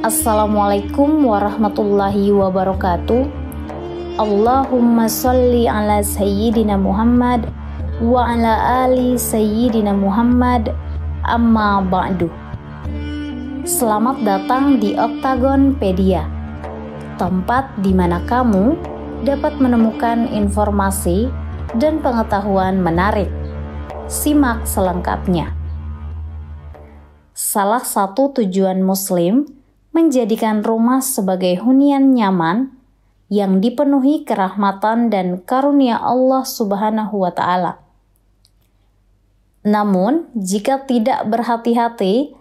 Assalamualaikum warahmatullahi wabarakatuh. Allahumma sholli ala sayyidina Muhammad wa ala ali sayyidina Muhammad, amma ba'du. Selamat datang di Oktagonpedia, tempat di mana kamu dapat menemukan informasi dan pengetahuan menarik. Simak selengkapnya. Salah satu tujuan Muslim menjadikan rumah sebagai hunian nyaman yang dipenuhi kerahmatan dan karunia Allah Subhanahu wa Ta'ala. Namun, jika tidak berhati-hati,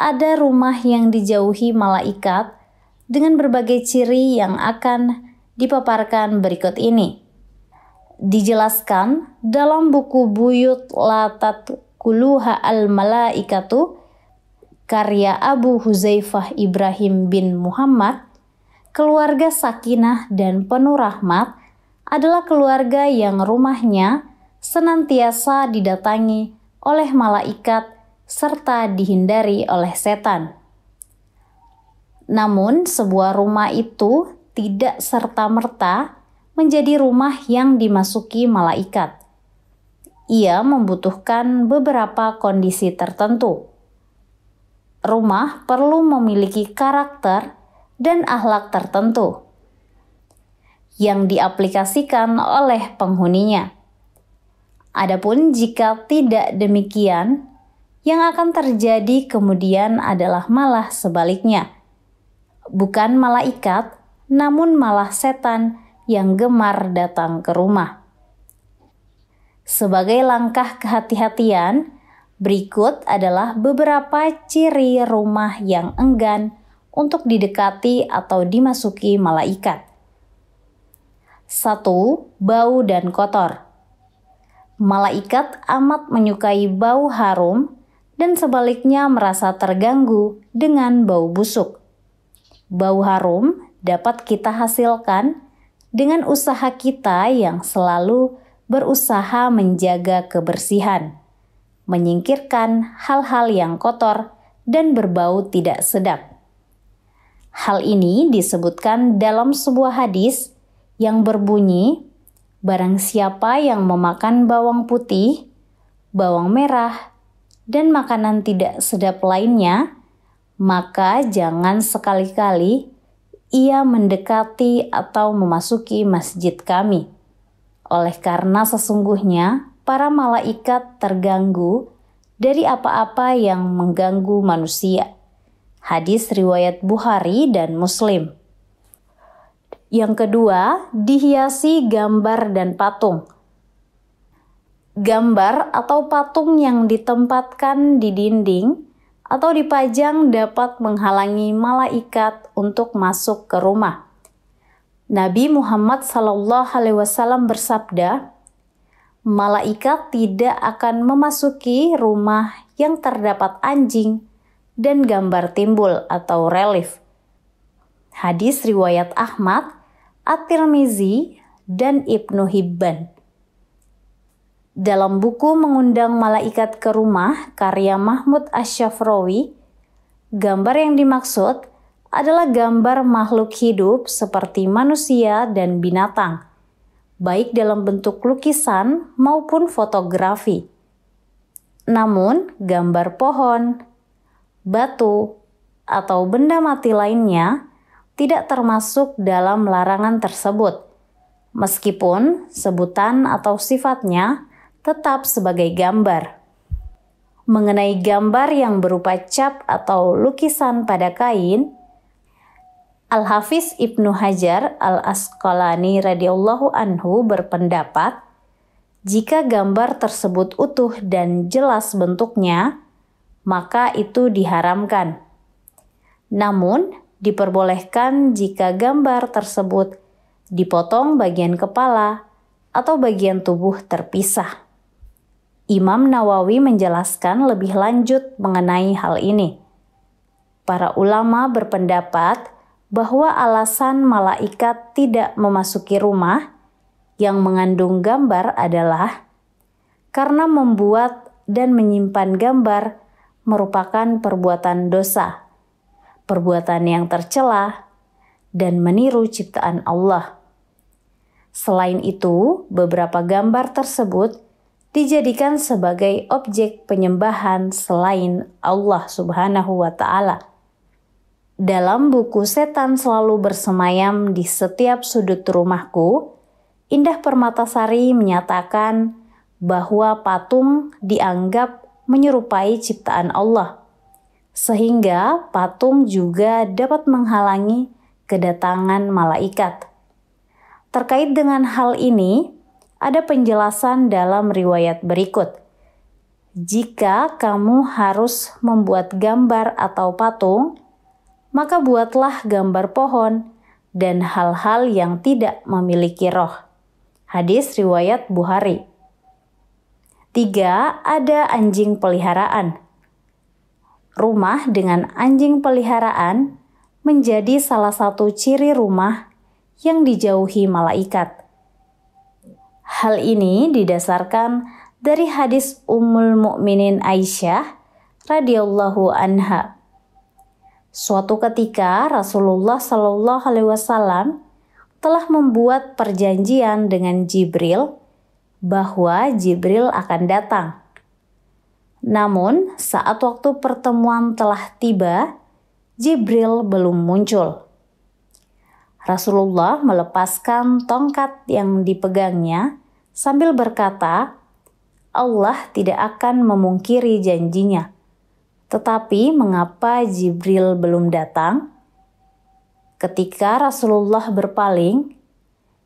ada rumah yang dijauhi malaikat dengan berbagai ciri yang akan dipaparkan berikut ini. Dijelaskan dalam buku Buyut la tadkhuluha al-malaikatu karya Abu Huzaifah Ibrahim bin Muhammad, keluarga sakinah dan penuh rahmat adalah keluarga yang rumahnya senantiasa didatangi oleh malaikat serta dihindari oleh setan. Namun, sebuah rumah itu tidak serta-merta menjadi rumah yang dimasuki malaikat. Ia membutuhkan beberapa kondisi tertentu. Rumah perlu memiliki karakter dan akhlak tertentu yang diaplikasikan oleh penghuninya. Adapun jika tidak demikian, yang akan terjadi kemudian adalah malah sebaliknya. Bukan malaikat, namun malah setan yang gemar datang ke rumah. Sebagai langkah kehati-hatian, berikut adalah beberapa ciri rumah yang enggan untuk didekati atau dimasuki malaikat. 1. Bau dan kotor. Malaikat amat menyukai bau harum dan sebaliknya merasa terganggu dengan bau busuk. Bau harum dapat kita hasilkan dengan usaha kita yang selalu berusaha menjaga kebersihan, menyingkirkan hal-hal yang kotor dan berbau tidak sedap. Hal ini disebutkan dalam sebuah hadis yang berbunyi, barang siapa yang memakan bawang putih, bawang merah, dan makanan tidak sedap lainnya, maka jangan sekali-kali ia mendekati atau memasuki masjid kami. Oleh karena sesungguhnya para malaikat terganggu dari apa-apa yang mengganggu manusia. Hadis riwayat Bukhari dan Muslim. Yang kedua, dihiasi gambar dan patung. Gambar atau patung yang ditempatkan di dinding atau dipajang dapat menghalangi malaikat untuk masuk ke rumah. Nabi Muhammad SAW bersabda, malaikat tidak akan memasuki rumah yang terdapat anjing dan gambar timbul atau relief. Hadis riwayat Ahmad, At-Tirmizi, dan Ibnu Hibban. Dalam buku Mengundang Malaikat ke Rumah karya Mahmud Asy-Syafrawi, gambar yang dimaksud adalah gambar makhluk hidup seperti manusia dan binatang, baik dalam bentuk lukisan maupun fotografi. Namun, gambar pohon, batu, atau benda mati lainnya tidak termasuk dalam larangan tersebut, meskipun sebutan atau sifatnya tetap sebagai gambar. Mengenai gambar yang berupa cap atau lukisan pada kain, Al-Hafiz Ibnu Hajar Al-Asqalani radhiyallahu anhu berpendapat, jika gambar tersebut utuh dan jelas bentuknya, maka itu diharamkan. Namun, diperbolehkan jika gambar tersebut dipotong bagian kepala atau bagian tubuh terpisah. Imam Nawawi menjelaskan lebih lanjut mengenai hal ini. Para ulama berpendapat bahwa alasan malaikat tidak memasuki rumah yang mengandung gambar adalah karena membuat dan menyimpan gambar merupakan perbuatan dosa, perbuatan yang tercela, dan meniru ciptaan Allah. Selain itu, beberapa gambar tersebut dijadikan sebagai objek penyembahan selain Allah Subhanahu wa Ta'ala. Dalam buku Setan Selalu Bersemayam di Setiap Sudut Rumahku, Indah Permatasari menyatakan bahwa patung dianggap menyerupai ciptaan Allah, sehingga patung juga dapat menghalangi kedatangan malaikat. Terkait dengan hal ini, ada penjelasan dalam riwayat berikut. Jika kamu harus membuat gambar atau patung, maka buatlah gambar pohon dan hal-hal yang tidak memiliki roh. Hadis riwayat Bukhari. 3. Ada anjing peliharaan. Rumah dengan anjing peliharaan menjadi salah satu ciri rumah yang dijauhi malaikat. Hal ini didasarkan dari hadis Ummul Mukminin Aisyah radhiyallahu anha. Suatu ketika Rasulullah Shallallahu alaihi wasallam telah membuat perjanjian dengan Jibril bahwa Jibril akan datang. Namun, saat waktu pertemuan telah tiba, Jibril belum muncul. Rasulullah melepaskan tongkat yang dipegangnya sambil berkata, Allah tidak akan memungkiri janjinya. Tetapi mengapa Jibril belum datang? Ketika Rasulullah berpaling,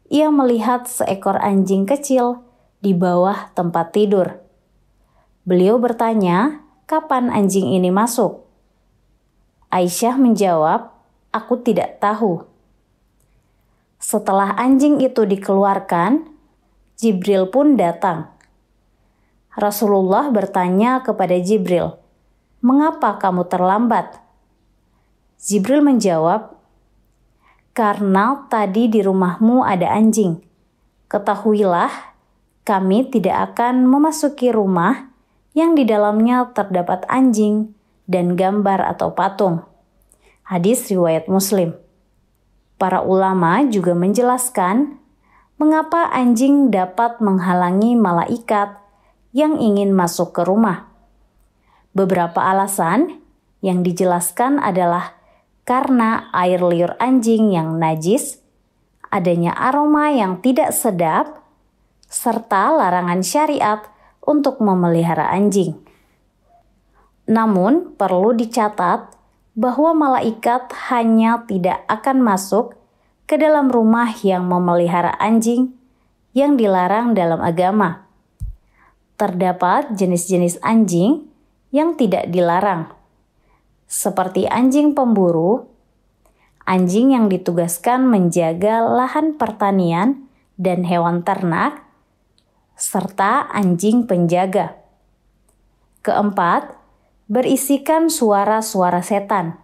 ia melihat seekor anjing kecil di bawah tempat tidur. Beliau bertanya, kapan anjing ini masuk? Aisyah menjawab, aku tidak tahu. Setelah anjing itu dikeluarkan, Jibril pun datang. Rasulullah bertanya kepada Jibril, mengapa kamu terlambat? Jibril menjawab, karena tadi di rumahmu ada anjing. Ketahuilah, kami tidak akan memasuki rumah yang di dalamnya terdapat anjing dan gambar atau patung. Hadis riwayat Muslim. Para ulama juga menjelaskan mengapa anjing dapat menghalangi malaikat yang ingin masuk ke rumah. Beberapa alasan yang dijelaskan adalah karena air liur anjing yang najis, adanya aroma yang tidak sedap, serta larangan syariat untuk memelihara anjing. Namun perlu dicatat bahwa malaikat hanya tidak akan masuk ke dalam rumah yang memelihara anjing yang dilarang dalam agama. Terdapat jenis-jenis anjing yang tidak dilarang, seperti anjing pemburu, anjing yang ditugaskan menjaga lahan pertanian dan hewan ternak, serta anjing penjaga. Keempat, berisikan suara-suara setan.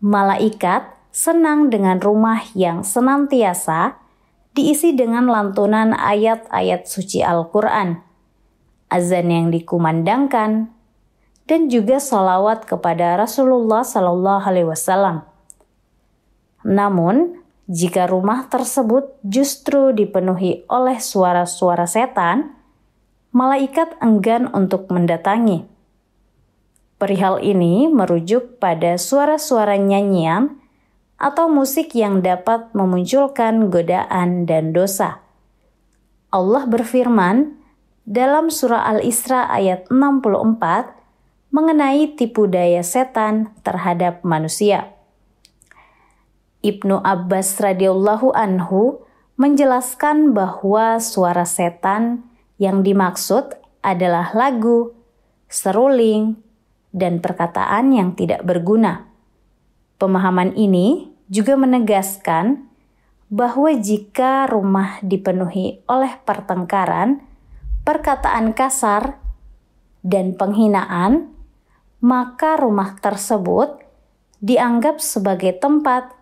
Malaikat senang dengan rumah yang senantiasa diisi dengan lantunan ayat-ayat suci Al-Quran, azan yang dikumandangkan, dan juga sholawat kepada Rasulullah Sallallahu Alaihi Wasallam. Namun, jika rumah tersebut justru dipenuhi oleh suara-suara setan, malaikat enggan untuk mendatangi. Perihal ini merujuk pada suara-suara nyanyian atau musik yang dapat memunculkan godaan dan dosa. Allah berfirman dalam surah Al-Isra ayat 64 mengenai tipu daya setan terhadap manusia. Ibnu Abbas radhiyallahu anhu menjelaskan bahwa suara setan yang dimaksud adalah lagu, seruling, dan perkataan yang tidak berguna. Pemahaman ini juga menegaskan bahwa jika rumah dipenuhi oleh pertengkaran, perkataan kasar, dan penghinaan, maka rumah tersebut dianggap sebagai tempat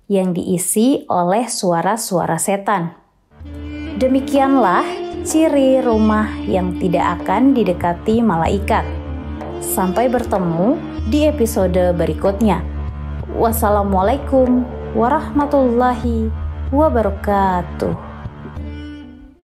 yang diisi oleh suara-suara setan. Demikianlah ciri rumah yang tidak akan didekati malaikat. Sampai bertemu di episode berikutnya. Wassalamualaikum warahmatullahi wabarakatuh.